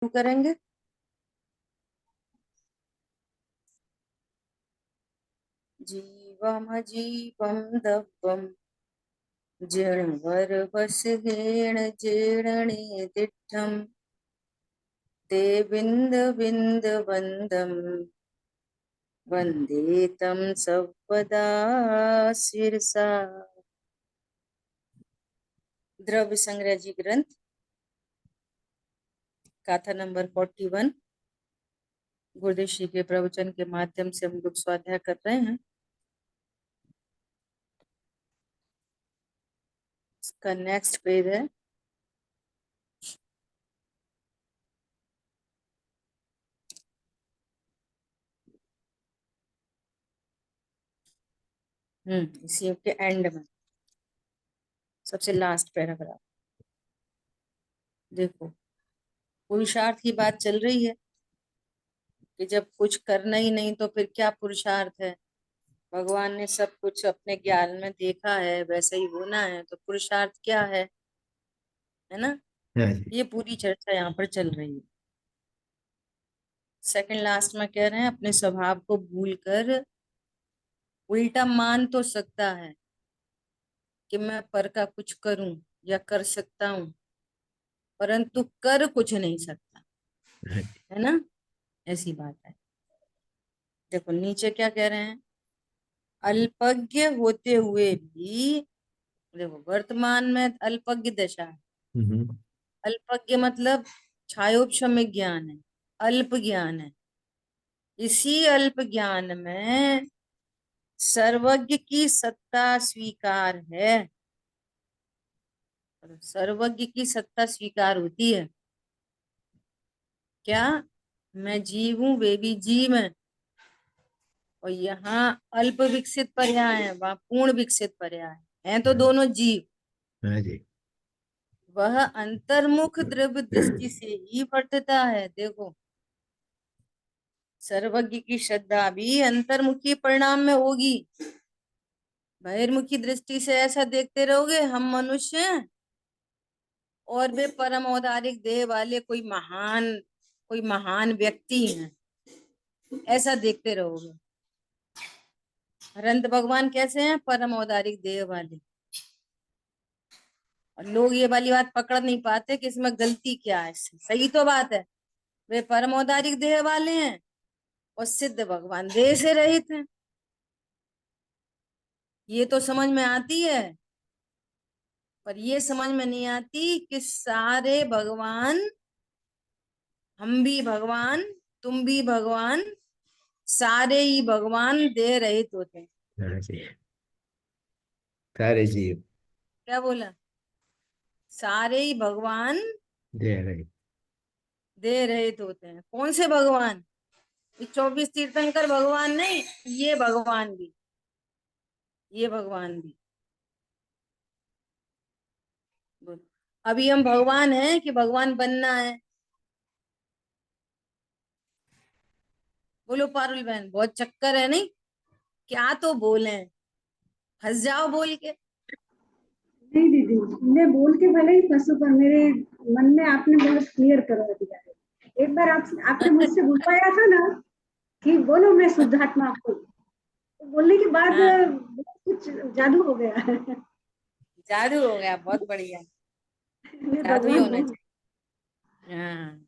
शुरू करेंगे। जीवमजीवं दब्बं जिणवरवसहेण जीर्णने दिट्ठं ते बिन्दबिन्दवन्दं वन्दे तं सर्वदा शिरसा। द्रव्य संग्रह जी ग्रंथ गाथा नंबर 41 गुरुदेव श्री के प्रवचन के माध्यम से हम लोग स्वाध्याय कर रहे हैं। इसका नेक्स्ट पेज है इसी के एंड में सबसे लास्ट पैराग्राफ देखो। पुरुषार्थ की बात चल रही है कि जब कुछ करना ही नहीं तो फिर क्या पुरुषार्थ है। भगवान ने सब कुछ अपने ज्ञान में देखा है, वैसे ही होना है, तो पुरुषार्थ क्या है ना। हाँ जी। ये पूरी चर्चा यहाँ पर चल रही है। सेकंड लास्ट में कह रहे हैं अपने स्वभाव को भूलकर उल्टा मान तो सकता है कि मैं पर का कुछ करूं या कर सकता हूं, परंतु कर कुछ नहीं सकता, हाँ जी। है ना। ऐसी बात है। देखो नीचे क्या कह रहे हैं। अल्पज्ञ होते हुए भी, देखो वर्तमान में अल्पज्ञ दशा है। हम्म। अल्पज्ञ मतलब छायोपशम्य ज्ञान है, अल्प ज्ञान है। इसी अल्प ज्ञान में सर्वज्ञ की सत्ता स्वीकार है। और सर्वज्ञ की सत्ता स्वीकार होती है क्या। मैं जीव हूं, वे भी जीव है, और यहाँ अल्प विकसित पर्याय है, वहां पूर्ण विकसित पर्याय है तो दोनों जीव। हाँ जी। वह अंतर्मुख द्रव्य दृष्टि से ही वर्तता है। देखो सर्वज्ञ की श्रद्धा भी अंतर्मुखी परिणाम में होगी। बहिर्मुखी दृष्टि से ऐसा देखते रहोगे हम मनुष्य हैं और वे परम औदारिक देह वाले कोई महान व्यक्ति हैं, ऐसा देखते रहोगे। अनंत भगवान कैसे हैं, परम औदारिक देह वाले। और लोग ये वाली बात पकड़ नहीं पाते कि इसमें गलती क्या है। सही तो बात है, वे परम औदारिक देह वाले हैं और सिद्ध भगवान देह से रहित हैं। ये तो समझ में आती है, पर ये समझ में नहीं आती कि सारे भगवान, हम भी भगवान, तुम भी भगवान, सारे ही भगवान देह रहित होते हैं। हाँ जी। सारे जीव क्या बोला, सारे ही भगवान दे रहे। देह रहित होते हैं। कौन से भगवान, ये 24 तीर्थंकर भगवान नहीं, ये भगवान भी, ये भगवान भी। बोलो अभी हम भगवान हैं कि भगवान बनना है। बोलो पारुल बहन, बहुत चक्कर है नहीं, क्या तो बोले, फंस जाओ बोल के। नहीं दीदी, मैं बोल के भले ही फंसू पर मेरे मन में आपने बहुत क्लियर करवा दिया है। एक बार आपने मुझसे बुलवाया था ना कि बोलो मैं शुद्धात्मा हूँ, तो बोलने के बाद हाँ कुछ जादू हो गया है। जादू हो गया, बहुत बढ़िया। मैं जादू ही भगवान होना हूँ। चाहिए, हाँ,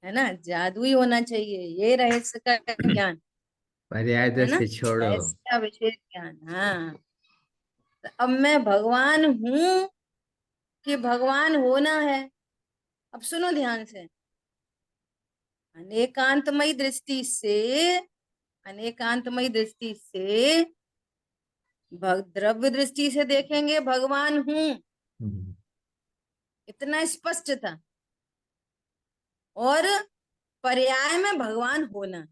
है ना, जादू ही होना चाहिए। ये रहस्य का ज्ञान, मर्यादा है ना, से छोड़ो। रहस्य का विशेष ज्ञान। हाँ, तो अब मैं भगवान हूँ कि भगवान होना है। अब सुनो ध्यान से। अनेकांतमयी दृष्टि से, अनेकांतमयी दृष्टि से द्रव्य दृष्टि से देखेंगे भगवान हूँ, हम्म। इतना स्पष्ट था। और पर्याय में भगवान होना,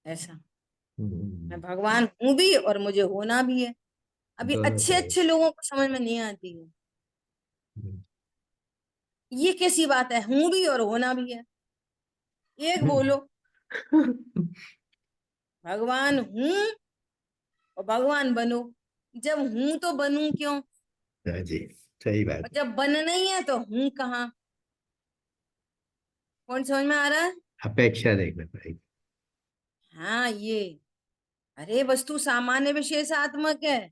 ऐसा। मैं भगवान हूं भी और मुझे होना भी है। अभी दोनों अच्छे तरह। अच्छे लोगों को समझ में नहीं आती है ये कैसी बात है, हूं भी और होना भी है। एक बोलो, भगवान हूं और भगवान बनो। जब हूं तो बनूं क्यों। हाँ जी। सही बात और है। जब बन नहीं है तो हूं कहाँ? कौन समझ में आ रहा है? अपेक्षा देखना पड़ेगी। हाँ ये, अरे वस्तु सामान्य विशेषात्मक है,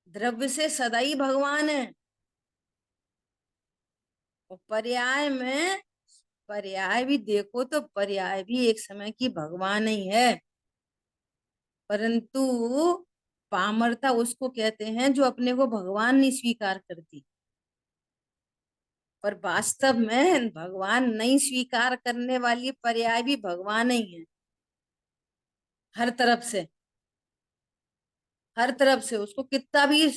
द्रव्य से सदा ही भगवान है। और पर्याय में, पर्याय भी देखो तो पर्याय भी एक समय की भगवान ही है, परंतु पामरता उसको कहते हैं जो अपने को भगवान नहीं स्वीकार करती। पर वास्तव में भगवान नहीं स्वीकार करने वाली पर्याय भी भगवान ही है, हर तरफ से। हर तरफ से उसको कितना भी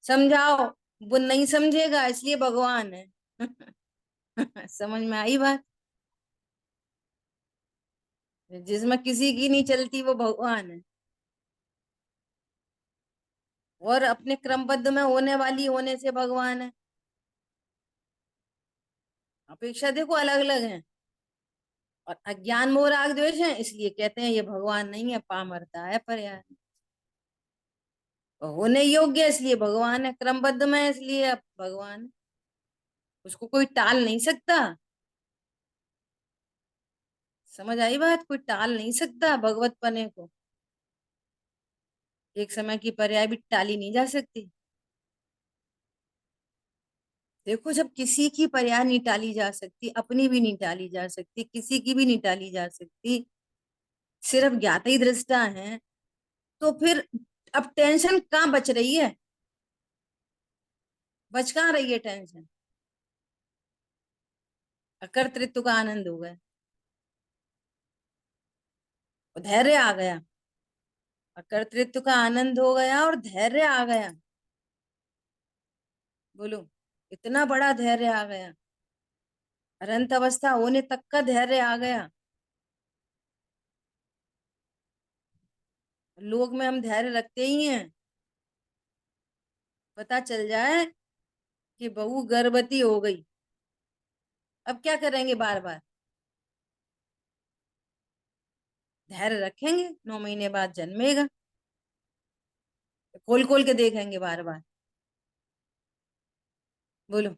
समझाओ, वो नहीं समझेगा, इसलिए भगवान है। समझ में आई बात? जिसमें किसी की नहीं चलती वो भगवान है। और अपने क्रमबद्ध में होने वाली होने से भगवान है। अपेक्षा देखो अलग अलग है। और अज्ञान मोह राग द्वेष है, इसलिए कहते हैं ये भगवान नहीं है, पामरता है पर्याय। और होने योग्य है, इसलिए भगवान है, क्रमबद्ध में है, इसलिए अब भगवान है। उसको कोई टाल नहीं सकता। समझ आई बात? कोई टाल नहीं सकता भगवत पने को। एक समय की पर्याय भी टाली नहीं जा सकती। देखो, जब किसी की पर्याय नहीं टाली जा सकती, अपनी भी नहीं टाली जा सकती, किसी की भी नहीं टाली जा सकती, सिर्फ ज्ञाता ही दृष्टा है, तो फिर अब टेंशन कहाँ बच रही है? बच कहाँ रही है टेंशन? अकर्तृत्व का आनंद हो गया, धैर्य आ गया। अकर्तृत्व का आनंद हो गया और धैर्य आ गया। बोलो, इतना बड़ा धैर्य आ गया, अनंत अवस्था होने तक का धैर्य आ गया। लोग में हम धैर्य रखते ही हैं। पता चल जाए कि बहू गर्भवती हो गई, अब क्या करेंगे? बार बार धैर्य रखेंगे, 9 महीने बाद जन्मेगा, खोल खोल के देखेंगे बार बार। बोलो,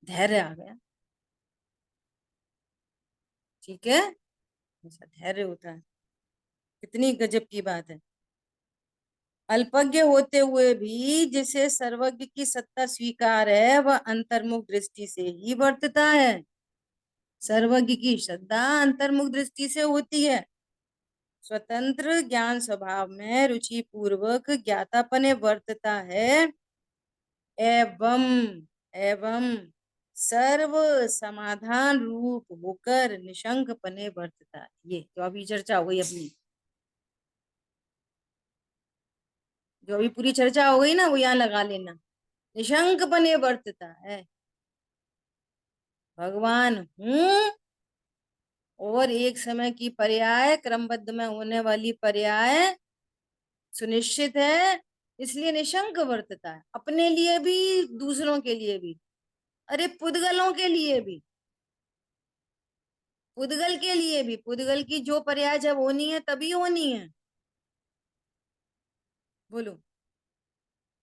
धैर्य आ गया। ठीक है, ऐसा धैर्य होता है। कितनी गजब की बात है। अल्पज्ञ होते हुए भी जिसे सर्वज्ञ की सत्ता स्वीकार है, वह अंतर्मुख दृष्टि से ही वर्तता है। सर्वज्ञ की श्रद्धा अंतर्मुख दृष्टि से होती है। स्वतंत्र ज्ञान स्वभाव में रुचि पूर्वक ज्ञातापने वर्तता है, एवं एवं सर्व समाधान रूप होकर निशंक पने वर्तता है। ये तो अभी चर्चा हो गई अपनी, जो अभी पूरी चर्चा हो गई ना, वो यहाँ लगा लेना। निशंक पने वर्तता है, भगवान हूं, और एक समय की पर्याय, क्रमबद्ध में होने वाली पर्याय सुनिश्चित है, इसलिए निशंक वर्तता है, अपने लिए भी दूसरों के लिए भी। अरे पुद्गलों के लिए भी, पुद्गल के लिए भी, पुद्गल की जो पर्याय जब होनी है तभी होनी है। बोलो,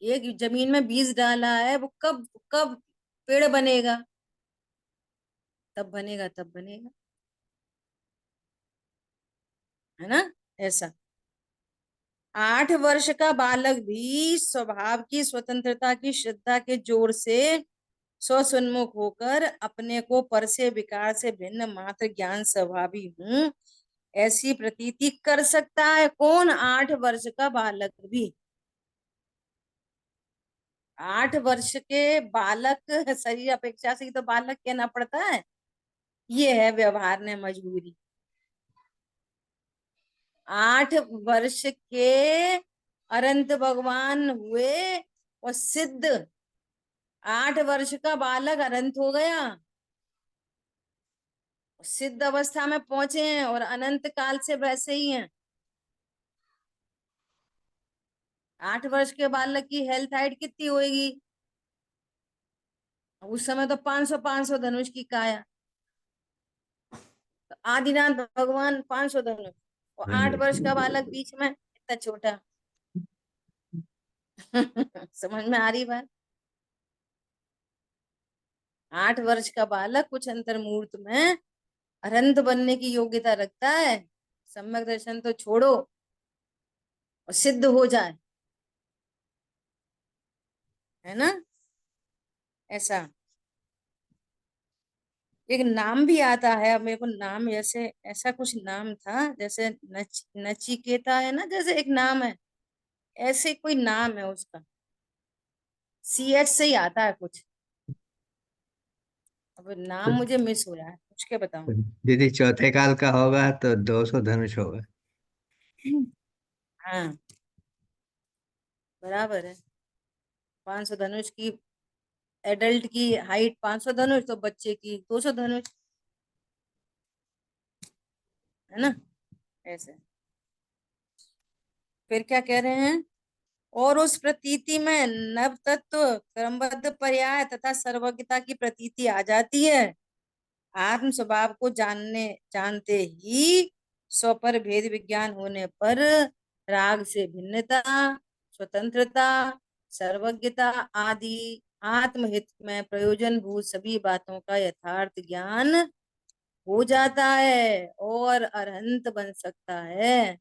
एक जमीन में बीज डाला है, वो कब कब पेड़ बनेगा? तब बनेगा, तब बनेगा, है ना? ऐसा 8 वर्ष का बालक भी स्वभाव की स्वतंत्रता की श्रद्धा के जोर से स्वसन्मुख होकर अपने को पर से विकार से भिन्न मात्र ज्ञान स्वभावी हूँ ऐसी प्रतीति कर सकता है। कौन? 8 वर्ष का बालक भी। 8 वर्ष के बालक, शरीर अपेक्षा से ही तो बालक कहना पड़ता है। ये है व्यवहार ने मजबूरी। 8 वर्ष के अनंत भगवान हुए और सिद्ध, 8 वर्ष का बालक अनंत हो गया, सिद्ध अवस्था में पहुंचे हैं, और अनंत काल से वैसे ही हैं। 8 वर्ष के बालक की हेल्थ हाइट कितनी होगी? उस समय तो 500 धनुष की काया। तो आदिनाथ भगवान 500 धनुष, और हाँ 8 वर्ष जी। का बालक बीच में इतना छोटा। समझ में आ रही बात? 8 वर्ष का बालक कुछ अंतर्मूर्त में अरंत बनने की योग्यता रखता है। सम्यक दर्शन तो छोड़ो, और सिद्ध हो जाए, है ना? ऐसा एक नाम भी आता है, अब मेरे को नाम जैसे ऐसा कुछ नाम था, जैसे नचिकेता है ना, जैसे एक नाम है, ऐसे कोई नाम है उसका, CH से ही आता है कुछ। अब नाम मुझे मिस हो रहा है, पूछ के बताऊं। दीदी चौथे काल का होगा तो 200 धनुष होगा। हाँ, बराबर है। 500 धनुष की, एडल्ट की हाइट 500 धनुष, तो बच्चे की 200 धनुष, है ना? ऐसे। फिर क्या कह रहे हैं? और उस प्रतीति में नव तत्व, क्रमबद्ध पर्याय तथा सर्वज्ञता की प्रतीति आ जाती है। आत्म स्वभाव को जानते ही स्वपर भेद विज्ञान होने पर राग से भिन्नता, स्वतंत्रता, सर्वज्ञता आदि आत्महित में प्रयोजन भूत सभी बातों का यथार्थ ज्ञान हो जाता है और अरहंत बन सकता है।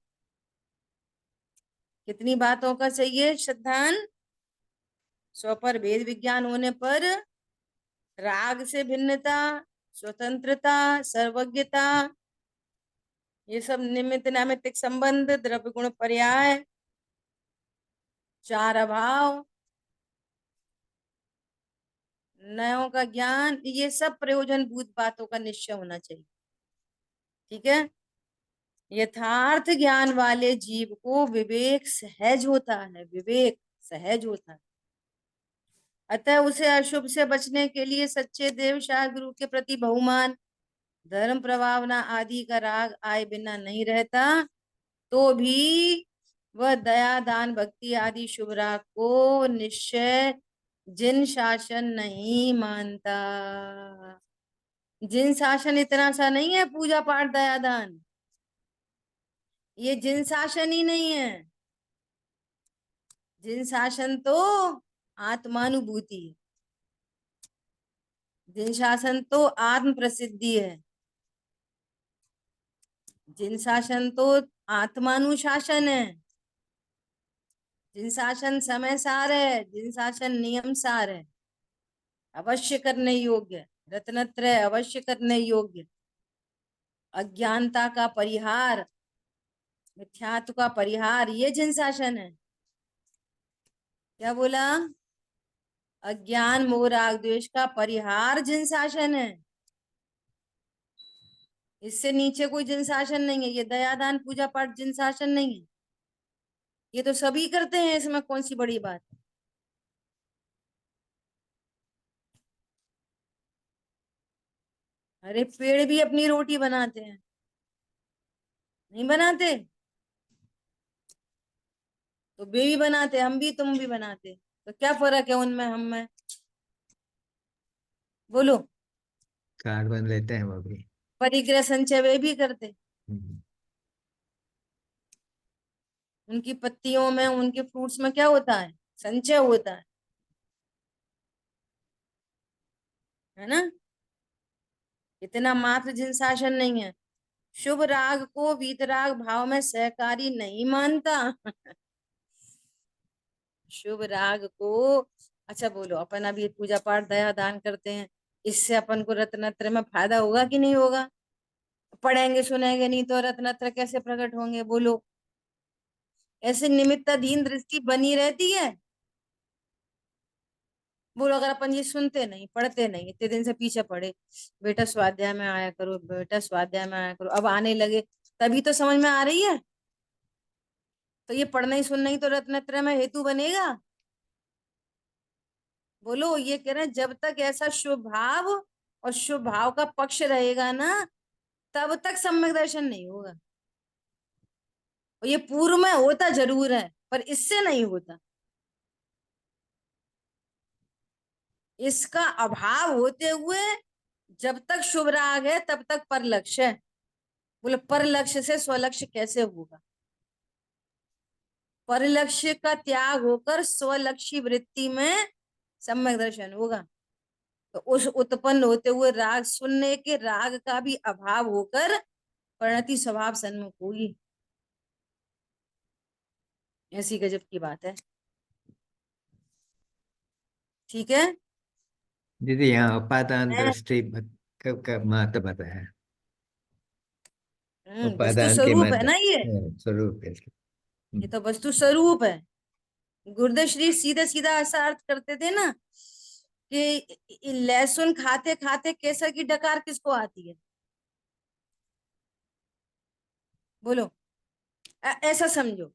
कितनी बातों का चाहिए श्रद्धान? स्वपर भेद विज्ञान होने पर राग से भिन्नता, स्वतंत्रता, सर्वज्ञता, ये सब निमित्त नैमित्तिक संबंध, द्रव्य गुण पर्याय, चार अभाव, नयों का ज्ञान, ये सब प्रयोजन भूत बातों का निश्चय होना चाहिए। ठीक है? यथार्थ ज्ञान वाले जीव को विवेक सहज होता है, विवेक सहज होता है। अतः उसे अशुभ से बचने के लिए सच्चे देव शाह गुरु के प्रति बहुमान, धर्म प्रभावना आदि का राग आए बिना नहीं रहता। तो भी वह दया दान भक्ति आदि शुभ राग को निश्चय जिन शासन नहीं मानता। जिन शासन इतना सा नहीं है, पूजा पाठ दया दान, ये जिन शासन ही नहीं है। जिन शासन तो आत्मानुभूति है, जिन शासन तो आत्म प्रसिद्धि है, जिन शासन तो आत्मानुशासन है, जिन शासन समय सार है, जिन शासन नियम सार है, अवश्य करने योग्य, रत्नत्रय अवश्य करने योग्य, अज्ञानता का परिहार, मिथ्यात्व का परिहार, ये जिन शासन है। क्या बोला? अज्ञान मोह राग द्वेष का परिहार जिन शासन है। इससे नीचे कोई जिन शासन नहीं है। ये दयादान पूजा पाठ जिन शासन नहीं है, ये तो सभी करते हैं, इसमें कौन सी बड़ी बात है? अरे पेड़ भी अपनी रोटी बनाते हैं, नहीं बनाते? तो वे भी बनाते, हम भी, तुम भी बनाते, तो क्या फर्क है उनमें हम में? बोलो। कार्ड बन लेते हैं वो भी। परिग्रह संचय वे भी करते, हम्म। उनकी पत्तियों में, उनके फ्रूट्स में क्या होता है? संचय होता है ना? इतना मात्र जिन शासन नहीं है। शुभ राग को वीतराग भाव में सहकारी नहीं मानता। शुभ राग को, अच्छा बोलो, अपन अभी पूजा पाठ दया दान करते हैं, इससे अपन को रत्नत्र में फायदा होगा कि नहीं होगा? पढ़ेंगे सुनेंगे नहीं तो रत्नत्र कैसे प्रकट होंगे? बोलो। ऐसे निमित्ताधीन दृष्टि बनी रहती है। बोलो, अगर अपन ये सुनते नहीं, पढ़ते नहीं, इतने दिन से पीछे पड़े, बेटा स्वाध्याय में आया करो, बेटा स्वाध्याय में आया करो, अब आने लगे, तभी तो समझ में आ रही है। तो ये पढ़ना ही सुनना ही तो रत्नत्रय में हेतु बनेगा। बोलो, ये कह रहे हैं जब तक ऐसा शुभ भाव और शुभ भाव का पक्ष रहेगा ना, तब तक सम्यक दर्शन नहीं होगा। और ये पूर्व में होता जरूर है, पर इससे नहीं होता। इसका अभाव होते हुए जब तक शुभ राग है तब तक पर लक्ष्य है। बोले पर लक्ष्य से स्वलक्ष्य कैसे होगा? परलक्ष्य का त्याग होकर स्वलक्षी वृत्ति में सम्यक दर्शन होगा। तो उस उत्पन्न होते हुए राग सुनने के राग का भी अभाव होकर परिणति स्वभाव सन्मुख होगी। ऐसी गजब की बात है। ठीक है। दीदी यहाँ उपादान मैं दृष्टि का महत्व बताया। वस्तु उपादान के स्वरूप है महत्व, ना ये स्वरूप है। ये तो वस्तु स्वरूप है। गुरुदेव श्री सीधा सीधा ऐसा अर्थ करते थे ना कि लहसुन खाते खाते केसर की डकार किसको आती है? बोलो। ऐसा समझो,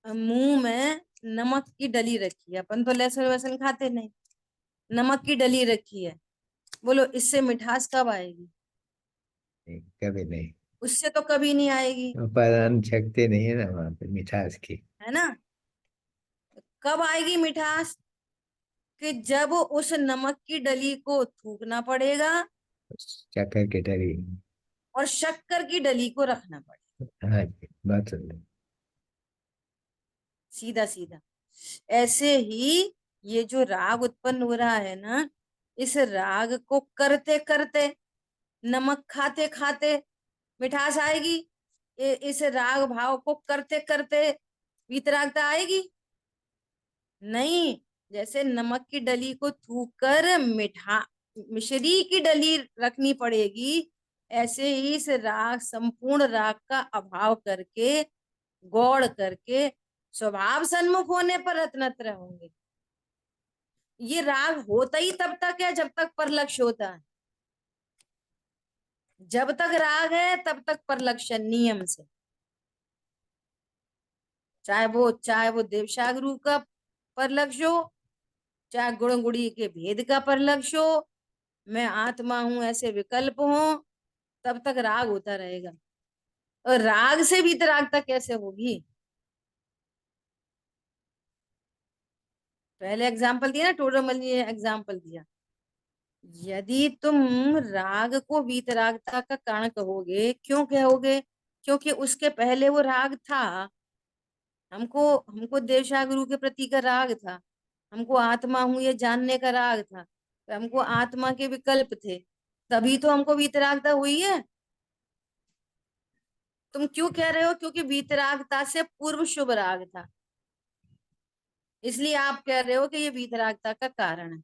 मुंह में नमक की डली रखी है, अपन तो लहसुन वहसुन खाते नहीं, नमक की डली रखी है, बोलो इससे मिठास कब आएगी? कभी नहीं। उससे तो कभी नहीं आएगी, उपादान शक्ति नहीं है ना वहां पे मिठास की। है ना। कब आएगी मिठास? कि जब उस नमक की डली को थूकना पड़ेगा चक्कर की डरी। और शक्कर की डली को रखना पड़ेगा। हाँ जी, बात सुन लो। सीधा सीधा ऐसे ही ये जो राग उत्पन्न हो रहा है ना, इस राग को करते करते, नमक खाते खाते मिठास आएगी। इस राग भाव को करते करते वीतरागता आएगी नहीं। जैसे नमक की डली को थूक कर मिश्री की डली रखनी पड़ेगी, ऐसे ही इस राग संपूर्ण राग का अभाव करके, गौड़ करके स्वभाव सन्मुख होने पर रत्नत्र होंगे। ये राग होता ही तब तक है जब तक परलक्ष्य होता है। जब तक राग है तब तक परलक्ष्य नियम से, चाहे वो देवशागुरु का परलक्ष्य हो, चाहे गुण गुड़ी के भेद का परलक्ष्य हो, मैं आत्मा हूं ऐसे विकल्प हो, तब तक राग होता रहेगा। और राग से वीतरागता कैसे होगी? पहले एग्जाम्पल दिया ना, टोडरमल ने एग्जाम्पल दिया। यदि तुम राग को वीतरागता का कारण कहोगे, क्यों कहोगे? क्योंकि उसके पहले वो राग था। हमको हमको देवशागुरु के प्रति का राग था, हमको आत्मा हूं ये जानने का राग था, तो हमको आत्मा के विकल्प थे, तभी तो हमको वीतरागता हुई है। तुम क्यों कह रहे हो? क्योंकि वीतरागता से पूर्व शुभ राग था, इसलिए आप कह रहे हो कि ये वीतरागता का कारण है।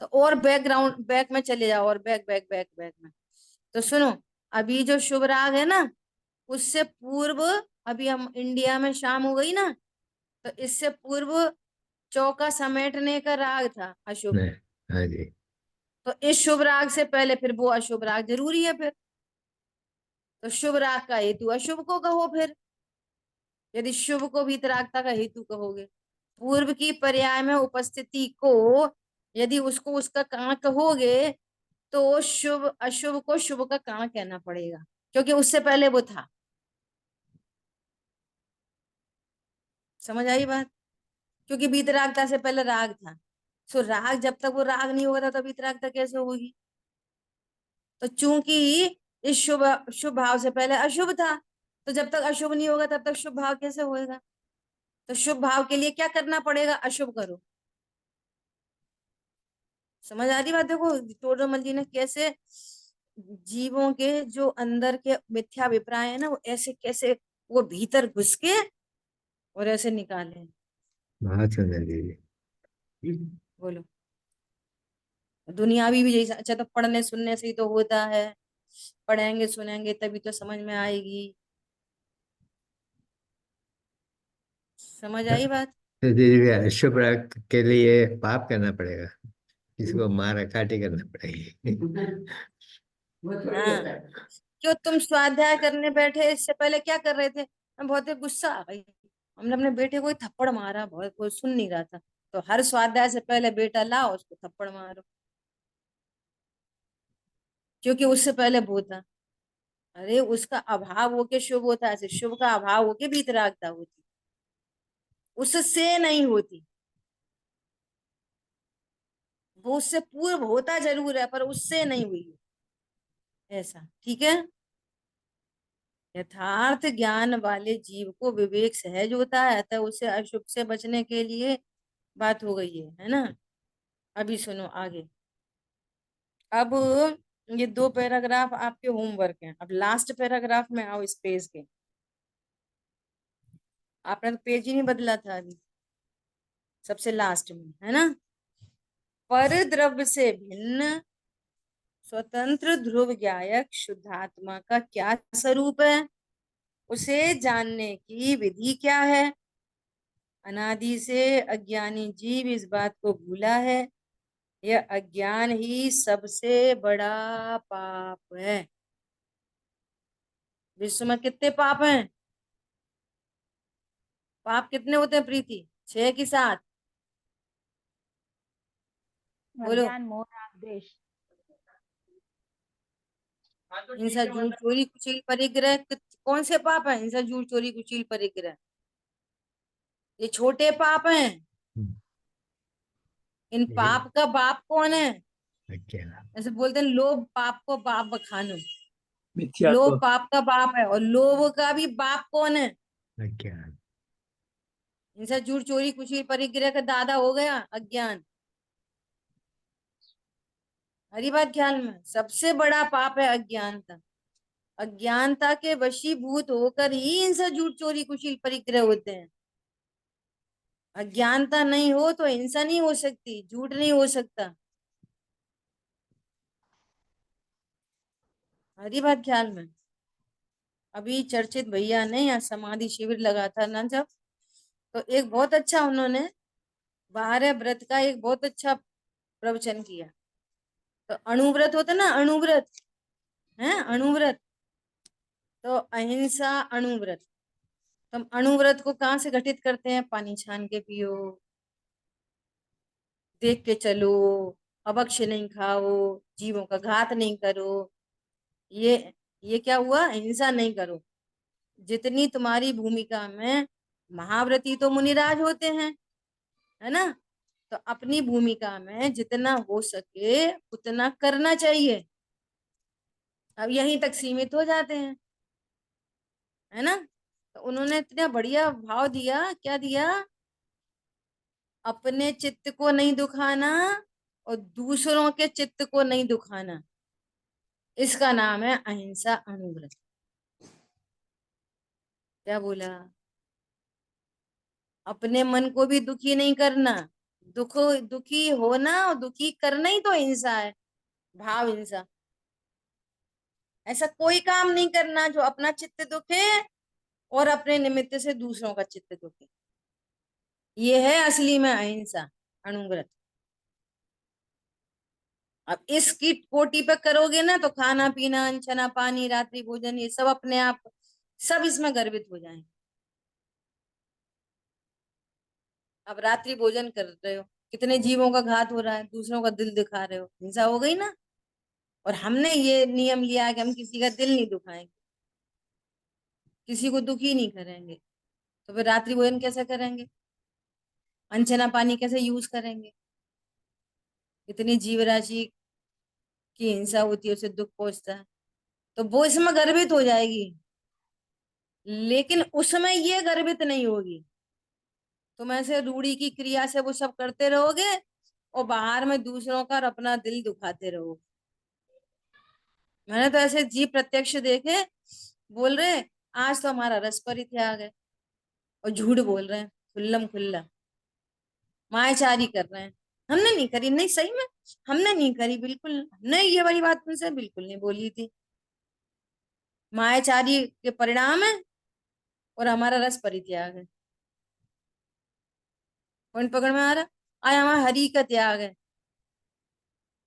तो और बैकग्राउंड बैक में चले जाओ, और बैक बैक बैक बैक में तो सुनो। अभी जो शुभ राग है ना, उससे पूर्व, अभी हम इंडिया में शाम हो गई ना, तो इससे पूर्व चौका समेटने का राग था अशुभ। नहीं। हाँ जी। तो इस शुभ राग से पहले फिर वो अशुभ राग जरूरी है फिर। तो शुभ राग का हेतु अशुभ को कहो फिर, यदि शुभ को वीतरागता का हेतु कहोगे। पूर्व की पर्याय में उपस्थिति को यदि उसको उसका कारण कहोगे, तो शुभ अशुभ को शुभ का कारण कहना पड़ेगा, क्योंकि उससे पहले वो था। समझ आई बात? क्योंकि वीतरागता से पहले राग था। सो राग, जब तक वो राग नहीं होगा था, तब वीतरागता कैसे होगी? तो चूंकि इस शुभ शुभ भाव से पहले अशुभ था, तो जब तक अशुभ नहीं होगा तब तक शुभ भाव कैसे होएगा? तो शुभ भाव के लिए क्या करना पड़ेगा? अशुभ करो। समझ आ रही बात? देखो टोडरमल जी ने कैसे जीवों के जो अंदर के मिथ्या अभिप्राय है ना, वो ऐसे कैसे वो भीतर घुस के और ऐसे निकाले। बहुत सुंदर दीदी। बोलो। दुनियावी भी यही। अच्छा, तो पढ़ने सुनने से ही तो होता है, पढ़ेंगे सुनेंगे तभी तो समझ में आएगी। समझ आई बात? तो दीदी शुभ राग के लिए पाप करना पड़ेगा, किसी को मारा काटी करना पड़ेगी। वो थोड़ी हाँ। होता है। क्यों तुम स्वाध्याय करने बैठे, इससे पहले क्या कर रहे थे? हम बहुत ही गुस्सा आ गई, हमने अपने बेटे को ही थप्पड़ मारा, बहुत कोई सुन नहीं रहा था। तो हर स्वाध्याय से पहले बेटा लाओ, उसको थप्पड़ मारो, क्योंकि उससे पहले वो था। अरे उसका अभाव होके शुभ होता है, ऐसे शुभ का अभाव होके वीतरागता होती, उससे नहीं होती। वो उससे पूर्व होता जरूर है, पर उससे नहीं हुई है। ऐसा ठीक है। यथार्थ ज्ञान वाले जीव को विवेक सहज होता है, अतः उसे अशुभ से बचने के लिए बात हो गई है ना। अभी सुनो आगे। अब ये 2 पैराग्राफ आपके होमवर्क हैं। अब लास्ट पैराग्राफ में आओ इस पेज के। आपने तो पेज ही नहीं बदला था अभी, सबसे लास्ट में है ना। पर द्रव्य से भिन्न स्वतंत्र ध्रुव ज्ञायक शुद्धात्मा का क्या स्वरूप है, उसे जानने की विधि क्या है। अनादि से अज्ञानी जीव इस बात को भूला है, यह अज्ञान ही सबसे बड़ा पाप है। विश्व में कितने पाप हैं? पाप कितने होते हैं प्रीति? 6 की 7? बोलो। अज्ञान, मोह, राग, द्वेष। हिंसा, झूठ, चोरी, कुचिल, परिग्रह। कौन से पाप है? हिंसा, झूठ, चोरी, कुचिल, परिग्रह। ये छोटे पाप हैं। हम्म, इन ये पाप का बाप कौन है? अज्ञान, ऐसे बोलते हैं लोभ पाप को बाप बखानो। मिथ्यात्व। लोभ पाप का बाप है, और लोभ का भी बाप कौन है? अज्ञान। हिंसा, झूठ, चोरी, कुचिल, परिग्रह का दादा हो गया अज्ञान। हरी बात ख्याल में, सबसे बड़ा पाप है अज्ञानता। अज्ञानता के वशीभूत होकर ही हिंसा, झूठ, चोरी, कुचिल, परिग्रह होते हैं। अज्ञानता नहीं हो तो हिंसा नहीं हो सकती, झूठ नहीं हो सकता। हरी बात ख्याल में। अभी चर्चित भैया ने यहाँ समाधि शिविर लगा था ना जब, तो एक बहुत अच्छा उन्होंने 12 व्रत का एक बहुत अच्छा प्रवचन किया। तो अणुव्रत होता ना, अणुव्रत है, अणुव्रत। तो अहिंसा अणुव्रत। तो हम अणुव्रत को कहाँ से घटित करते हैं? पानी छान के पियो, देख के चलो, अभक्ष्य नहीं खाओ, जीवों का घात नहीं करो। ये क्या हुआ? हिंसा नहीं करो। जितनी तुम्हारी भूमिका में, महाव्रती तो मुनिराज होते हैं, है ना। तो अपनी भूमिका में जितना हो सके उतना करना चाहिए। अब यहीं तक सीमित हो जाते हैं, है ना। तो उन्होंने इतना बढ़िया भाव दिया, क्या दिया? अपने चित्त को नहीं दुखाना और दूसरों के चित्त को नहीं दुखाना, इसका नाम है अहिंसा अणुव्रत। क्या बोला? अपने मन को भी दुखी नहीं करना। दुखी होना और दुखी करना ही तो हिंसा है, भाव हिंसा। ऐसा कोई काम नहीं करना जो अपना चित्त दुखे और अपने निमित्त से दूसरों का चित्त दुखे। ये है असली में अहिंसा अणुव्रत। अब इसकी कोटि पे करोगे ना तो खाना पीना, अनछना, पानी, रात्रि भोजन, ये सब अपने आप सब इसमें गर्वित हो जाएंगे। अब रात्रि भोजन कर रहे हो, कितने जीवों का घात हो रहा है, दूसरों का दिल दिखा रहे हो, हिंसा हो गई ना। और हमने ये नियम लिया है कि हम किसी का दिल नहीं दुखाएंगे, किसी को दुखी नहीं करेंगे। तो फिर रात्रि भोजन कैसे करेंगे? अनछना पानी कैसे यूज करेंगे? इतनी जीव राशि की हिंसा होती है, उसे दुख पहुंचता है, तो वो इसमें गर्वित हो जाएगी। लेकिन उसमें ये गर्वित नहीं होगी। तुम ऐसे रूढ़ी की क्रिया से वो सब करते रहोगे और बाहर में दूसरों का और अपना दिल दुखाते रहोगे। मैंने तो ऐसे जीव प्रत्यक्ष देखे, बोल रहे आज तो हमारा रस परित्याग है, और झूठ बोल रहे हैं खुल्लम खुल्ला, मायाचारी कर रहे हैं। हमने नहीं करी, नहीं सही में हमने नहीं करी, बिल्कुल हमने ये वाली बात तुमसे बिल्कुल नहीं बोली थी। मायाचारी के परिणाम है और हमारा रस परित्याग है। पॉइंट पकड़ में आ रहा? आय हमारा हरि का त्याग है,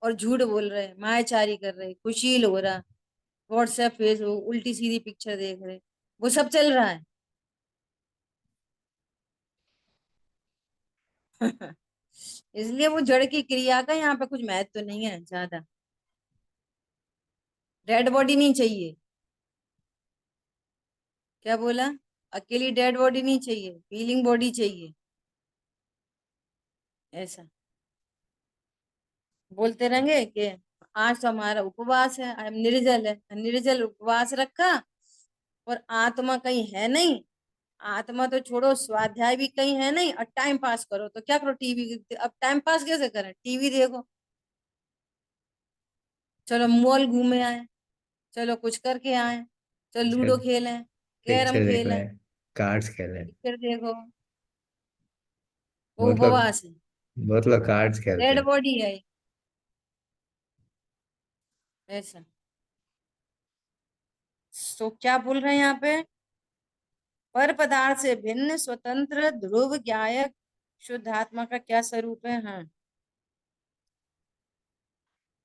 और झूठ बोल रहे, मायाचारी कर रहे, कुशील हो रहा, व्हाट्सएप फेसबुक उल्टी सीधी पिक्चर देख रहे, वो सब चल रहा है। इसलिए वो जड़ की क्रिया का यहाँ पे कुछ महत्व तो नहीं है ज्यादा। डेड बॉडी नहीं चाहिए। क्या बोला? अकेली डेड बॉडी नहीं चाहिए, फीलिंग बॉडी चाहिए। ऐसा बोलते रहेंगे कि आज तो हमारा उपवास है, आज निर्जल है, निर्जल उपवास रखा और आत्मा कहीं है नहीं। आत्मा तो छोड़ो, स्वाध्याय भी कहीं है नहीं, और टाइम पास करो तो क्या करो, टीवी। अब टाइम पास कैसे करें, टीवी देखो, चलो मॉल घूमे आए, चलो कुछ करके आए, चलो लूडो खेलें, कैरम पिक्चर देख खेलें, लें, कार्ड्स खेलें। फिर देखो वो बहुत लोग उपवास है, बहुत लोग कार्ड्स खेलते डेड हैं। बॉडी है ऐसा। तो क्या बोल रहे हैं यहाँ पे, पर पदार्थ से भिन्न स्वतंत्र ध्रुव ज्ञायक शुद्ध आत्मा का क्या स्वरूप है। हाँ,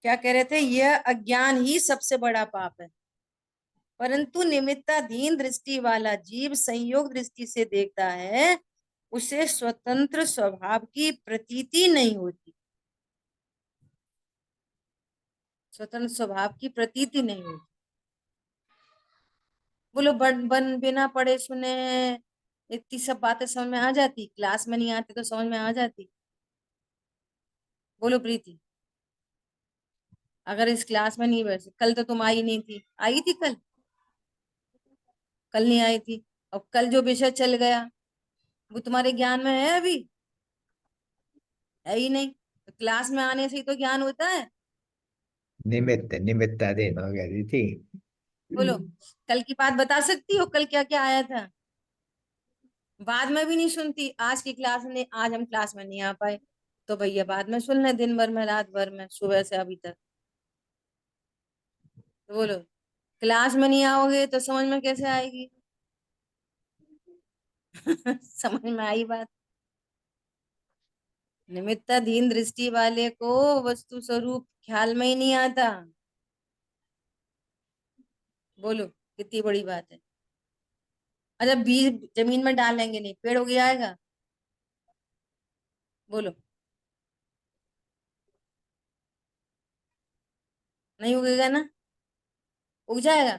क्या कह रहे थे, यह अज्ञान ही सबसे बड़ा पाप है, परंतु निमित्ताधीन दृष्टि वाला जीव संयोग दृष्टि से देखता है, उसे स्वतंत्र स्वभाव की प्रतीति नहीं होती। स्वतंत्र स्वभाव की प्रतीति नहीं होती। बोलो बन बन बिना पढ़े सुने इतनी सब बातें समझ में आ जाती, क्लास में नहीं आती तो समझ में आ जाती। बोलो प्रीति, अगर इस क्लास में नहीं बैठे, कल तो तुम आई नहीं थी, आई थी कल, कल नहीं आई थी, अब कल जो विषय चल गया वो तुम्हारे ज्ञान में है अभी, है ही नहीं। तो क्लास में आने से ही तो ज्ञान होता है। निमित्ताधीन हो गया थी। बोलो, कल की बात बता सकती हो, कल क्या क्या आया था। बाद में भी नहीं सुनती, आज की क्लास में, आज हम क्लास में नहीं आ पाए, तो भैया बाद में सुन ले, दिन भर में, रात भर में, सुबह से अभी तक। तो बोलो, क्लास में नहीं आओगे तो समझ में कैसे आएगी। समझ में आई बात। निमित्ताधीन दृष्टि वाले को वस्तु स्वरूप ख्याल में ही नहीं आता। बोलो, कितनी बड़ी बात है। अच्छा, बीज जमीन में डालेंगे नहीं, पेड़ उग जाएगा। बोलो, नहीं उगेगा ना, उग जाएगा।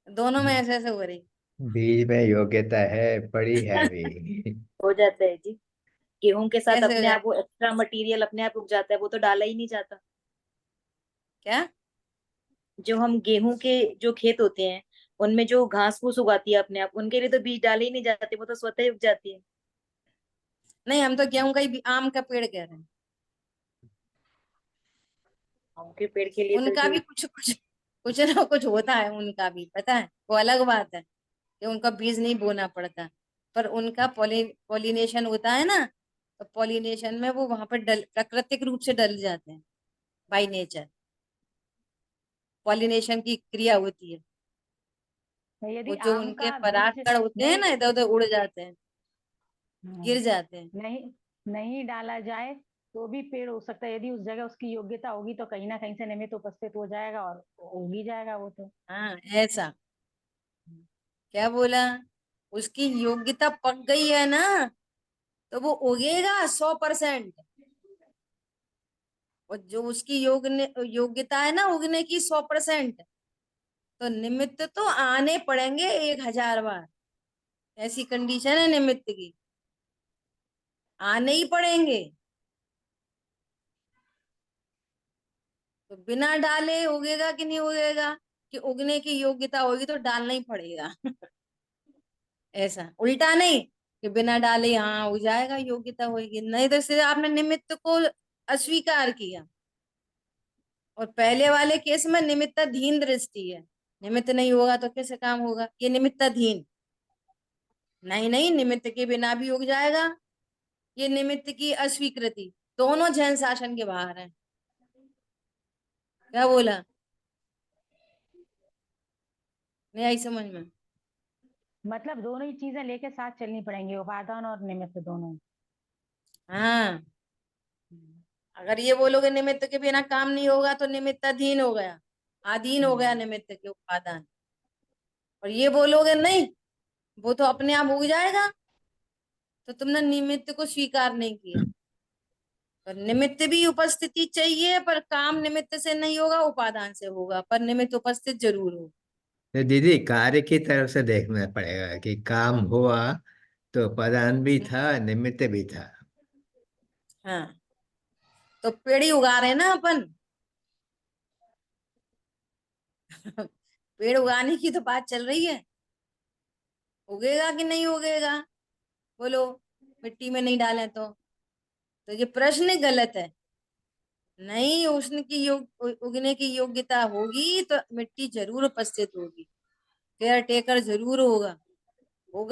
दोनों में ऐसे ऐसे हो रही। बीज में योग्यता है, पड़ी है भी। हो जाता है जी। गेहूं के साथ कैसे हो अपने आप जाएगा, वो एक्स्ट्रा मटेरियल अपने आप उग जाता है, वो तो डाला ही नहीं जाता। क्या। जो हम गेहूं के जो खेत होते हैं, उनमें जो घास फूस उगाती है अपने आप, उनके लिए तो बीज डाले ही नहीं जाते, वो तो स्वतः ही उग जाती है। नहीं, हम तो गेहूं का ही आम का पेड़ कह रहे हैं। गेहूं के पेड़ के लिए तो उनका जो भी कुछ कुछ कुछ ना कुछ होता है, उनका भी पता है, वो अलग बात है कि उनका बीज नहीं बोना पड़ता, पर उनका पॉलिनेशन होता है ना, तो पॉलिनेशन में वो वहां पर डल, प्राकृतिक रूप से डल जाते हैं, बाय नेचर। पॉलिनेशन की क्रिया होती है, यदि वो जो आम उनके का बीज परागकण होते हैं नहीं ना, इधर उधर उड़ जाते हैं, गिर हम्म, जाते हैं। नहीं नहीं डाला जाए तो भी पेड़ हो सकता है, यदि उस जगह उसकी योग्यता होगी तो कहीं ना कहीं से निमित्त उपस्थित हो जाएगा और उग ही जाएगा वो तो। हाँ, ऐसा। क्या बोला, उसकी योग्यता पक गई है ना, तो वो उगेगा 100%। और जो उसकी योग्यता है ना उगने की 100%, तो निमित्त तो आने पड़ेंगे 1000 बार। ऐसी कंडीशन है निमित्त की, आने ही पड़ेंगे। तो बिना डाले उगेगा कि नहीं उगेगा, कि उगने की योग्यता होगी तो डालना ही पड़ेगा। ऐसा उल्टा नहीं कि बिना डाले हाँ उग जाएगा, योग्यता होगी नहीं, तो इसलिए आपने निमित्त को अस्वीकार किया। और पहले वाले केस में निमित्ताधीन दृष्टि है, निमित्त नहीं होगा तो कैसे काम होगा, ये निमित्ताधीन। नहीं नहीं, निमित्त के बिना भी उग जाएगा, ये निमित्त की अस्वीकृति, दोनों जैन शासन के बाहर है। क्या बोला, नहीं आई समझ में। मतलब दोनों ही चीजें लेके साथ चलनी पड़ेंगी, उपादान और निमित्त दोनों। हाँ, अगर ये बोलोगे निमित्त के बिना काम नहीं होगा तो निमित्ताधीन हो गया, अधीन हो गया हम्म, निमित्त के उपादान। और ये बोलोगे नहीं, वो तो अपने आप उग जाएगा, तो तुमने निमित्त को स्वीकार नहीं किया। पर निमित्त भी उपस्थिति चाहिए, पर काम निमित्त से नहीं होगा, उपादान से होगा, पर निमित्त उपस्थित जरूर हो। तो दीदी, कार्य की तरफ से देखना पड़ेगा कि काम हुआ तो पदान भी था, निमित्त भी था। हाँ, तो पेड़ ही उगा रहे हैं ना अपन। पेड़ उगाने की तो बात चल रही है, उगेगा कि नहीं उगेगा, बोलो, मिट्टी में नहीं डालें तो ये प्रश्न गलत है। नहीं, उष्ण की उगने की योग्यता होगी तो मिट्टी जरूर उपस्थित होगी, केयर टेकर जरूर होगा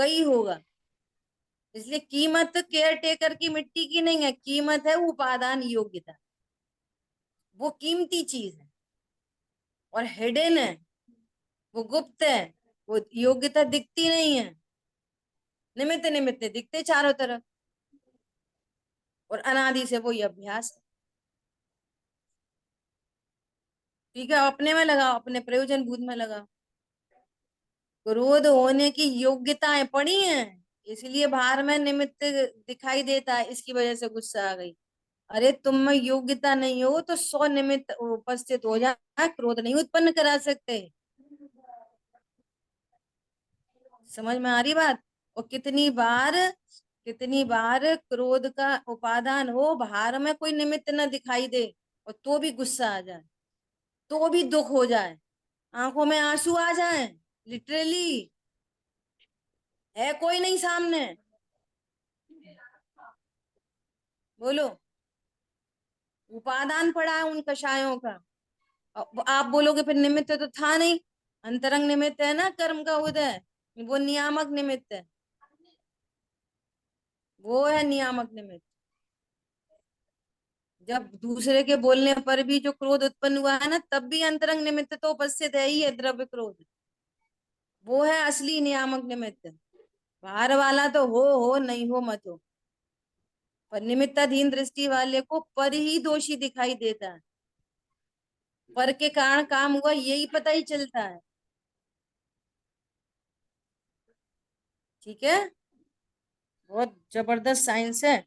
ही होगा। इसलिए कीमत केयर टेकर की मिट्टी की नहीं है, कीमत है उपादान योग्यता, वो कीमती चीज है और हिडन है, वो गुप्त है, वो योग्यता दिखती नहीं है, निमित्त निमित्त दिखते चारों तरफ, और अनादि से वो ये अभ्यास है। ठीक है, अपने में लगाओ, अपने प्रयोजन भूत में लगाओ। क्रोध होने की योग्यताएं पड़ी हैं, इसलिए बाहर में निमित्त दिखाई देता है, इसकी वजह से गुस्सा आ गई। अरे तुम में योग्यता नहीं हो तो 100 निमित्त उपस्थित हो जाए, क्रोध नहीं उत्पन्न करा सकते। समझ में आ रही बात? और कितनी बार क्रोध का उपादान हो, बाहर में कोई निमित्त न दिखाई दे और तो भी गुस्सा आ जाए, तो भी दुख हो जाए, आंखों में आंसू आ जाए, लिटरली है कोई नहीं सामने, बोलो, उपादान पड़ा है उन कषायों का। अब आप बोलोगे फिर निमित्त तो था नहीं, अंतरंग निमित्त है ना कर्म का उदय, वो नियामक निमित्त है, वो है नियामक निमित्त। जब दूसरे के बोलने पर भी जो क्रोध उत्पन्न हुआ है ना, तब भी अंतरंग निमित्त तो उपस्थित है ही है, द्रव्य क्रोध, वो है असली नियामक निमित्त। बाहर वाला तो हो नहीं हो मत हो, पर निमित्ताधीन दृष्टि वाले को पर ही दोषी दिखाई देता है, पर के कारण काम हुआ यही पता ही चलता है। ठीक है, बहुत जबरदस्त साइंस है।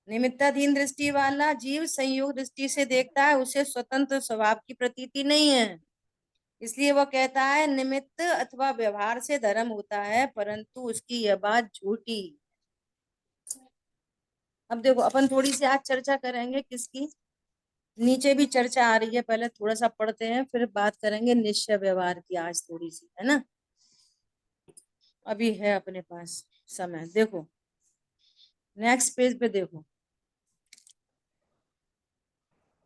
निमित्ताधीन दृष्टि वाला जीव संयोग दृष्टि से देखता है, उसे स्वतंत्र स्वभाव की प्रतीति नहीं है, इसलिए वह कहता है निमित्त अथवा व्यवहार से धर्म होता है, परंतु उसकी यह बात झूठी। अब देखो, अपन थोड़ी सी आज चर्चा करेंगे किसकी, नीचे भी चर्चा आ रही है, पहले थोड़ा सा पढ़ते हैं फिर बात करेंगे निश्चय व्यवहार की, आज थोड़ी सी है ना, अभी है अपने पास समय। देखो नेक्स्ट पेज पे देखो,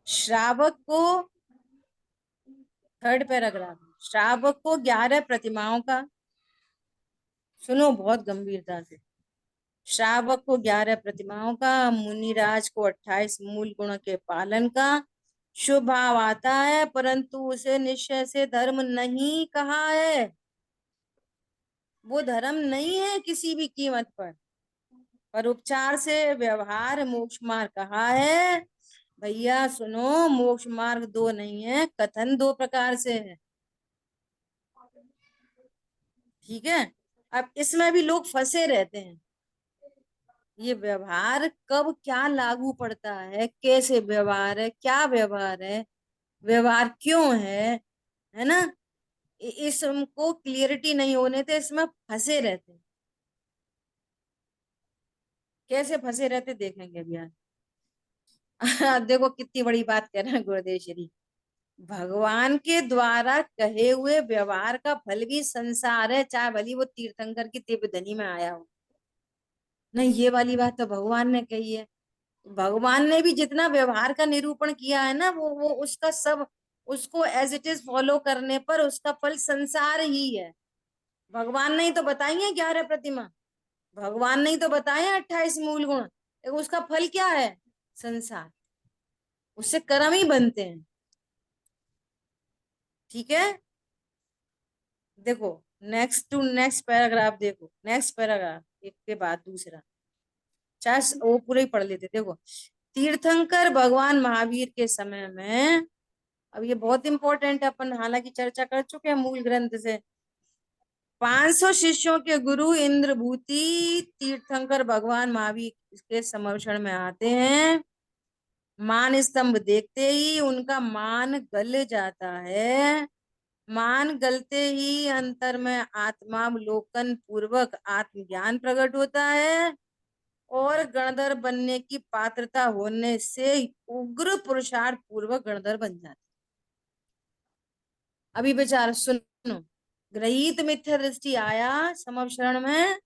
श्रावक को, थर्ड पैराग्राफ, श्रावक को 11 प्रतिमाओं का, सुनो बहुत गंभीरता से, श्रावक को 11 प्रतिमाओं का, मुनिराज को 28 मूल गुण के पालन का शुभ भाव आता है, परंतु उसे निश्चय से धर्म नहीं कहा है, वो धर्म नहीं है किसी भी कीमत पर उपचार से व्यवहार मोक्ष मार्ग कहा है। भैया सुनो, मोक्ष मार्ग दो नहीं है, कथन दो प्रकार से है। ठीक है, अब इसमें भी लोग फंसे रहते हैं, ये व्यवहार कब क्या लागू पड़ता है, कैसे व्यवहार है, क्या व्यवहार है, व्यवहार क्यों है ना, इसको क्लियरिटी नहीं होने से इसमें फंसे रहते हैं। कैसे फंसे रहते देखेंगे अभी आज। देखो कितनी बड़ी बात कर रहे हैं गुरुदेव श्री, भगवान के द्वारा कहे हुए व्यवहार का फल भी संसार है, चाहे भली वो तीर्थंकर की दिव्य धनी में आया हो। नहीं, ये वाली बात तो भगवान ने कही है, भगवान ने भी जितना व्यवहार का निरूपण किया है ना, वो उसका सब, उसको एज इट इज फॉलो करने पर उसका फल संसार ही है। भगवान ने ही तो बताई है 11 प्रतिमा, भगवान ने ही तो बताए 28 मूल गुण, उसका फल क्या है, संसार, उससे कर्म ही बनते हैं। ठीक है, देखो नेक्स्ट टू नेक्स्ट पैराग्राफ, देखो नेक्स्ट पैराग्राफ एक के बाद दूसरा, चाहे वो पूरे ही पढ़ लेते। देखो, तीर्थंकर भगवान महावीर के समय में, अब ये बहुत इंपॉर्टेंट है, अपन हालांकि चर्चा कर चुके हैं मूल ग्रंथ से, 500 शिष्यों के गुरु इंद्रभूति तीर्थंकर भगवान महावीर के समक्षण में आते हैं, मान स्तंभ देखते ही उनका मान गल जाता है, मान गलते ही अंतर में आत्मावलोकन पूर्वक आत्मज्ञान प्रकट होता है, और गणधर बनने की पात्रता होने से उग्र पुरुषार्थ पूर्वक गणधर बन जाता है। अभी विचार सुनो, गृहीत मिथ्या दृष्टि आया समवशरण में,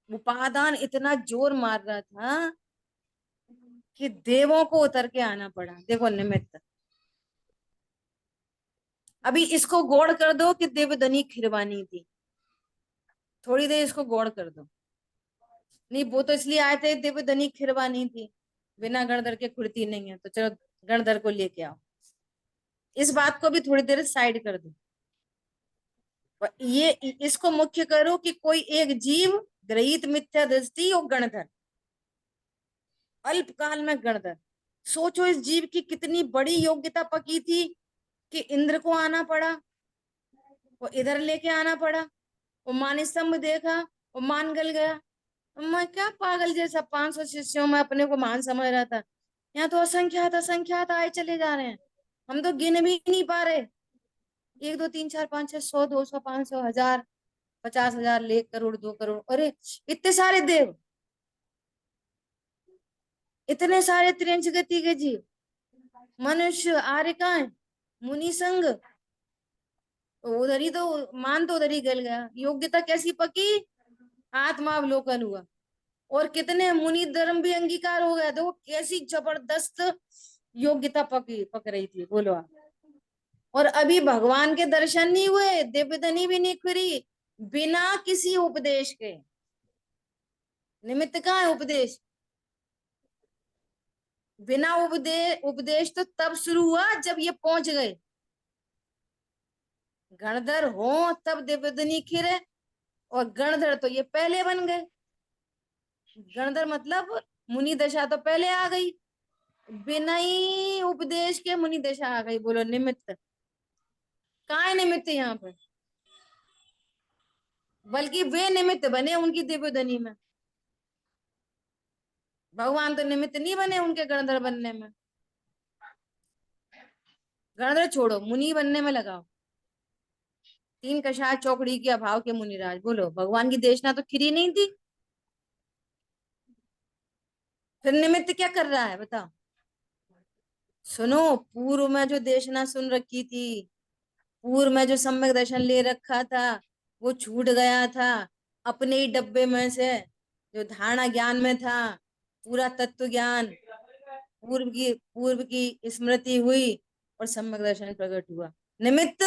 उपादान इतना जोर मार रहा था कि देवों को उतर के आना पड़ा। देखो निमित्त। अभी इसको गौड़ कर दो कि देवदनी खिरवानी थी, थोड़ी देर इसको गौड़ कर दो। नहीं वो तो इसलिए आए थे देवदनी खिरवानी थी, बिना गणधर के खुरती नहीं है, तो चलो गणधर को लेके आओ। इस बात को भी थोड़ी देर साइड कर दो, और ये इसको मुख्य करो कि कोई एक जीव गृहीत मिथ्या दृष्टि और गणधर, अल्पकाल में गणधर। सोचो इस जीव की कितनी बड़ी योग्यता पकी थी कि इंद्र को आना पड़ा, वो इधर लेके आना पड़ा, वो मान स्तंभ देखा, वो मान गल गया। मैं क्या पागल जैसा 500 शिष्यों में अपने को मान समझ रहा था, यहाँ तो असंख्यात असंख्यात आए चले जा रहे हैं, हम तो गिन भी नहीं पा रहे। 1 2 3 4 5 6 100 200 500 1000 50,000 1 करोड़ 2 करोड़, अरे इतने सारे देव, इतने सारे त्रिंश गति के जीव, मनुष्य आर्य कहाँ है, मुनि संग, तो उधर ही तो मान तो उधर ही गल गया। योग्यता कैसी पकी, आत्मावलोकन हुआ, और कितने मुनि धर्म भी अंगीकार हो गया। देखो कैसी जबरदस्त योग्यता पक रही थी, बोलो आप। और अभी भगवान के दर्शन नहीं हुए, दिव्यधनी भी नहीं खुरी, बिना किसी उपदेश के। निमित्त कहाँ है उपदेश, बिना उपदेश तो तब शुरू हुआ जब ये पहुंच गए। गणधर हो तब दिव्यधनी खिरे, और गणधर तो ये पहले बन गए। गणधर मतलब मुनि दशा तो पहले आ गई, बिना ही उपदेश के मुनि दशा आ गई। बोलो निमित्त कहाँ है, निमित्त यहाँ पर, बल्कि वे निमित्त बने उनकी दिव्यधनी में। भगवान तो निमित्त नहीं बने उनके गणधर बनने में। गणधर छोड़ो, मुनि बनने में लगाओ। 3 कषाय चौकड़ी के अभाव के मुनिराज, बोलो भगवान की देशना तो खिरी नहीं थी, फिर निमित्त क्या कर रहा है बताओ। सुनो, पूर्व में जो देशना सुन रखी थी, पूर्व में जो सम्यक दर्शन ले रखा था, वो छूट गया था अपने ही डब्बे में से। जो धारणा ज्ञान में था, पूरा तत्व ज्ञान, पूर्व की स्मृति हुई, और सम्यक दर्शन प्रकट हुआ। निमित्त,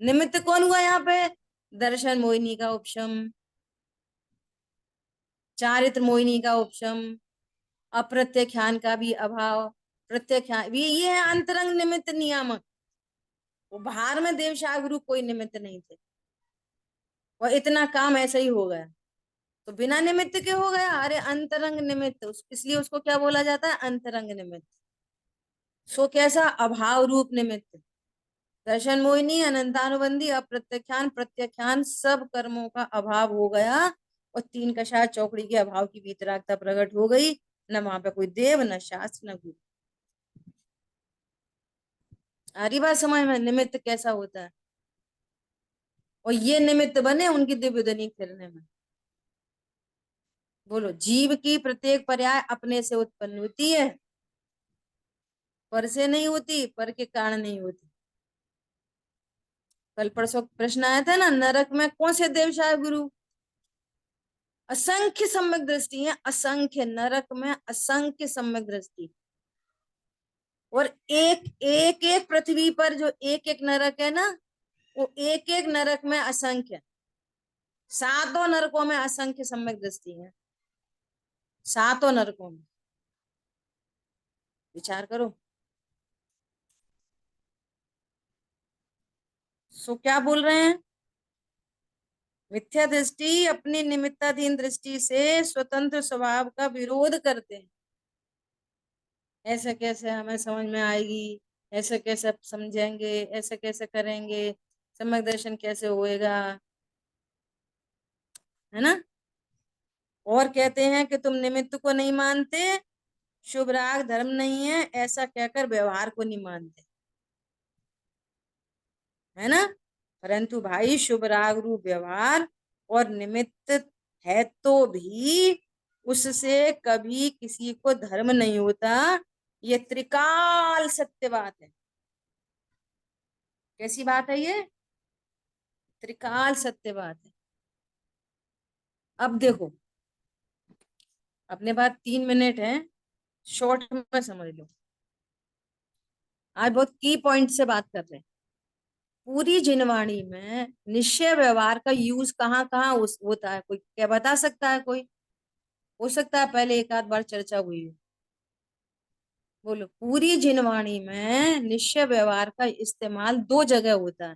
निमित्त कौन हुआ यहाँ पे, दर्शन मोहिनी का उपशम, चारित्र मोहिनी का उपशम, अप्रत्यख्यान का भी अभाव। प्रत्यख्यान ये है अंतरंग निमित्त नियामक। वो बाहर में देवशाह गुरु कोई निमित्त नहीं थे, और इतना काम ऐसे ही हो गया। तो बिना निमित्त के हो गया, अरे अंतरंग निमित्त, इसलिए उसको क्या बोला जाता है, अंतरंग निमित्त। सो कैसा, अभाव रूप निमित्त। दर्शन मोहिनी, अनंतानुबंधी, अप्रत्यख्यान, प्रत्यख्यान, सब कर्मों का अभाव हो गया, और 3 कषाय चौकड़ी के अभाव की वीतरागता प्रकट हो गई। न वहां पे कोई देव, न शास्त्र, न गुरु। आ रही बात समझ में, निमित्त कैसा होता है। और ये निमित्त बने उनकी दिव्यधनी फिरने में। बोलो, जीव की प्रत्येक पर्याय अपने से उत्पन्न होती है, पर से नहीं होती, पर के कारण नहीं होती। कल परसों प्रश्न आया था ना, नरक में कौन से देवशाह गुरु, असंख्य सम्यक दृष्टि है, असंख्य, नरक में असंख्य सम्यक दृष्टि। और एक एक एक पृथ्वी पर जो एक एक नरक है ना, वो एक एक नरक में असंख्य, 7 नरकों में असंख्य सम्यक दृष्टि है, 7 नरकों में। विचार करो। सो क्या बोल रहे हैं, मिथ्या दृष्टि अपनी निमित्ताधीन दृष्टि से स्वतंत्र स्वभाव का विरोध करते हैं। ऐसे कैसे हमें समझ में आएगी, ऐसे कैसे समझेंगे, ऐसे कैसे करेंगे, सम्यक दर्शन कैसे होएगा, है ना। और कहते हैं कि तुम निमित्त को नहीं मानते, शुभ राग धर्म नहीं है, ऐसा कहकर व्यवहार को नहीं मानते, है ना। परंतु भाई शुभ राग रूप व्यवहार और निमित्त है तो भी उससे कभी किसी को धर्म नहीं होता। ये त्रिकाल सत्य बात है। कैसी बात है ये? त्रिकाल सत्य बात है। अब देखो, अपने पास 3 मिनट है, शॉर्ट में समझ लो। आज बहुत की पॉइंट से बात कर रहे हैं। पूरी जिनवाणी में निश्चय व्यवहार का यूज कहाँ कहाँ होता है, कोई क्या बता सकता है? कोई हो सकता है पहले एक आध बार चर्चा हुई हो। बोलो। पूरी जिनवाणी में निश्चय व्यवहार का इस्तेमाल 2 जगह होता है।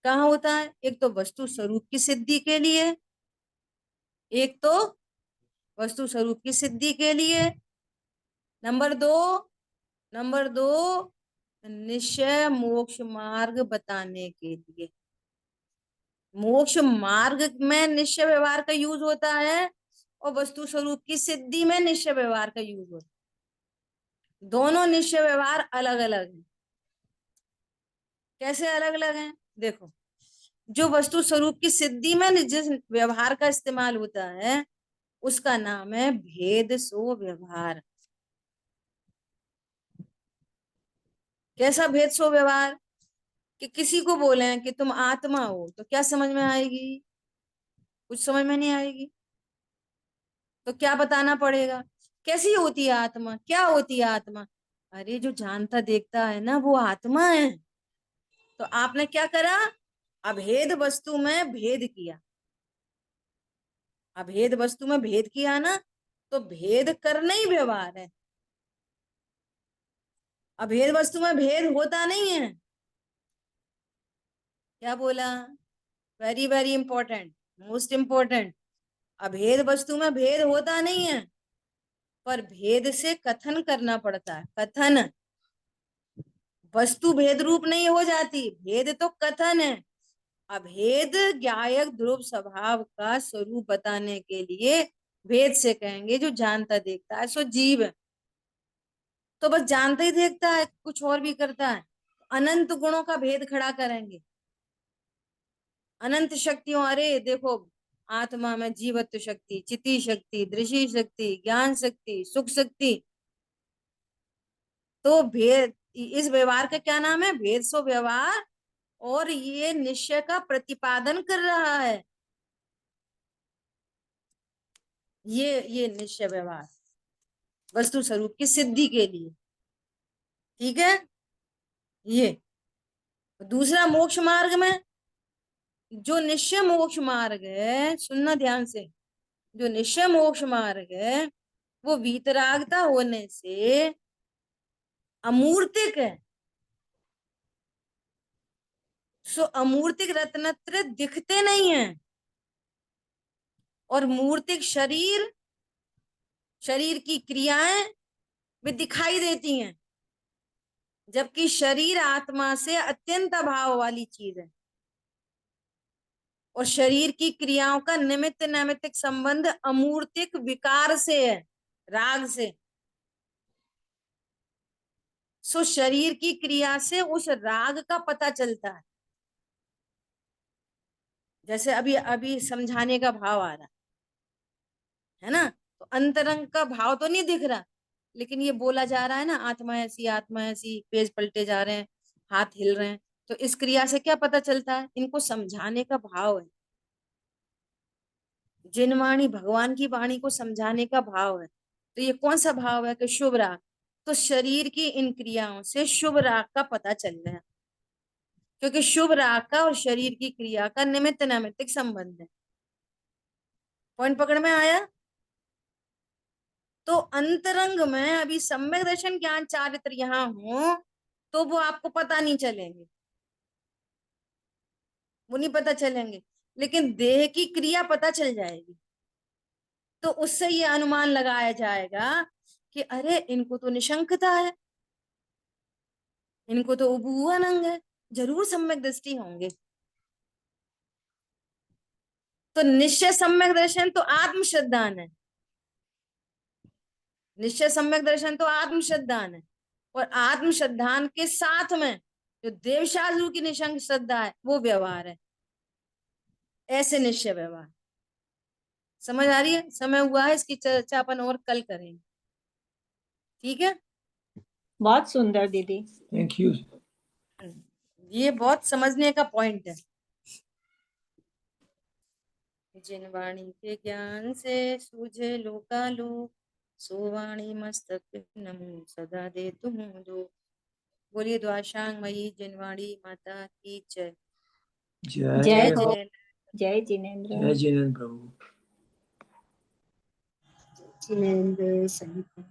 कहाँ होता है? एक तो वस्तु स्वरूप की सिद्धि के लिए, एक तो वस्तु स्वरूप की सिद्धि के लिए। नंबर 2 निश्चय मोक्ष मार्ग बताने के लिए। मोक्ष मार्ग में निश्चय व्यवहार का यूज होता है और वस्तु स्वरूप की सिद्धि में निश्चय व्यवहार का यूज होता है। दोनों निश्चय व्यवहार अलग अलग हैं। कैसे अलग अलग हैं? देखो, जो वस्तु स्वरूप की सिद्धि में जिस व्यवहार का इस्तेमाल होता है उसका नाम है भेद सो व्यवहार। कैसा भेद सो व्यवहार? कि किसी को बोले कि तुम आत्मा हो तो क्या समझ में आएगी? कुछ समझ में नहीं आएगी। तो क्या बताना पड़ेगा? कैसी होती है आत्मा, क्या होती है आत्मा? अरे जो जानता देखता है ना वो आत्मा है। तो आपने क्या करा? अभेद वस्तु में भेद किया। अभेद वस्तु में भेद किया ना, तो भेद करना ही व्यवहार है। अभेद वस्तु में भेद होता नहीं है। क्या बोला? Very very important, most important. अभेद वस्तु में भेद होता नहीं है, पर भेद से कथन करना पड़ता है। कथन, वस्तु भेद रूप नहीं हो जाती, भेद तो कथन है। अभेद ज्ञायक ध्रुव स्वभाव का स्वरूप बताने के लिए भेद से कहेंगे जो जानता देखता है सो जीव है। तो बस जानता ही देखता है, कुछ और भी करता है। अनंत गुणों का भेद खड़ा करेंगे। अनंत शक्तियों, अरे देखो आत्मा में जीवत्व शक्ति, चिति शक्ति, दृषि शक्ति, ज्ञान शक्ति, सुख शक्ति। तो भेद, इस व्यवहार का क्या नाम है? भेद सो व्यवहार। और ये निश्चय का प्रतिपादन कर रहा है। ये निश्चय व्यवहार वस्तु स्वरूप की सिद्धि के लिए। ठीक है। ये दूसरा मोक्ष मार्ग में, जो निश्चय मोक्ष मार्ग है, सुनना ध्यान से, जो निश्चय मोक्ष मार्ग है वो वीतरागता होने से अमूर्तिक है। सो अमूर्तिक रत्नत्र दिखते नहीं है, और मूर्तिक शरीर, शरीर की क्रियाएं भी दिखाई देती हैं। जबकि शरीर आत्मा से अत्यंत अभाव वाली चीज है, और शरीर की क्रियाओं का निमित्त नैमित्तिक संबंध अमूर्तिक विकार से है, राग से। सो शरीर की क्रिया से उस राग का पता चलता है। जैसे अभी अभी समझाने का भाव आ रहा है ना, तो अंतरंग का भाव तो नहीं दिख रहा, लेकिन ये बोला जा रहा है ना, आत्मा ऐसी, आत्मा ऐसी, पेज पलटे जा रहे हैं, हाथ हिल रहे हैं। तो इस क्रिया से क्या पता चलता है? इनको समझाने का भाव है। जिनवाणी भगवान की वाणी को समझाने का भाव है। तो ये कौन सा भाव है? कि शुभ राग। तो शरीर की इन क्रियाओं से शुभ राग का पता चल रहा है, क्योंकि शुभ राग का और शरीर की क्रिया का निमित्त नैमित्तिक संबंध है। पॉइंट पकड़ में आया? तो अंतरंग में अभी सम्यक दर्शन ज्ञान चारित्र यहाँ हो तो वो आपको पता नहीं चलेंगे, वो नहीं पता चलेंगे, लेकिन देह की क्रिया पता चल जाएगी। तो उससे ये अनुमान लगाया जाएगा कि अरे इनको तो निशंकता है, इनको तो उबूहन अंग है, जरूर सम्यक दृष्टि होंगे। तो निश्चय सम्यक दर्शन तो आत्म श्रद्धान है। निश्चय सम्यक दर्शन तो आत्म श्रद्धान है, और आत्म श्रद्धान के साथ में जो देवशास्त्रु की निशंक श्रद्धा है वो व्यवहार है। ऐसे निश्चय व्यवहार। समझ आ रही है? समय हुआ है, इसकी चर्चा अपन और कल करेंगे। ठीक है। बहुत सुंदर दीदी। Thank you. ये बहुत समझने का पॉइंट है। जिन वाणी के ज्ञान से सूझे लोकालोक, सो वाणी मस्तक नमो सदा दे तुम दो। बोलिए द्वाशांग मई जिनवाणी माता की जय। जय जय हो। जिनेंद्र। जय जिनेन्द्र। जय जिनेन्द्र प्रभु। जिनेंद्र सहित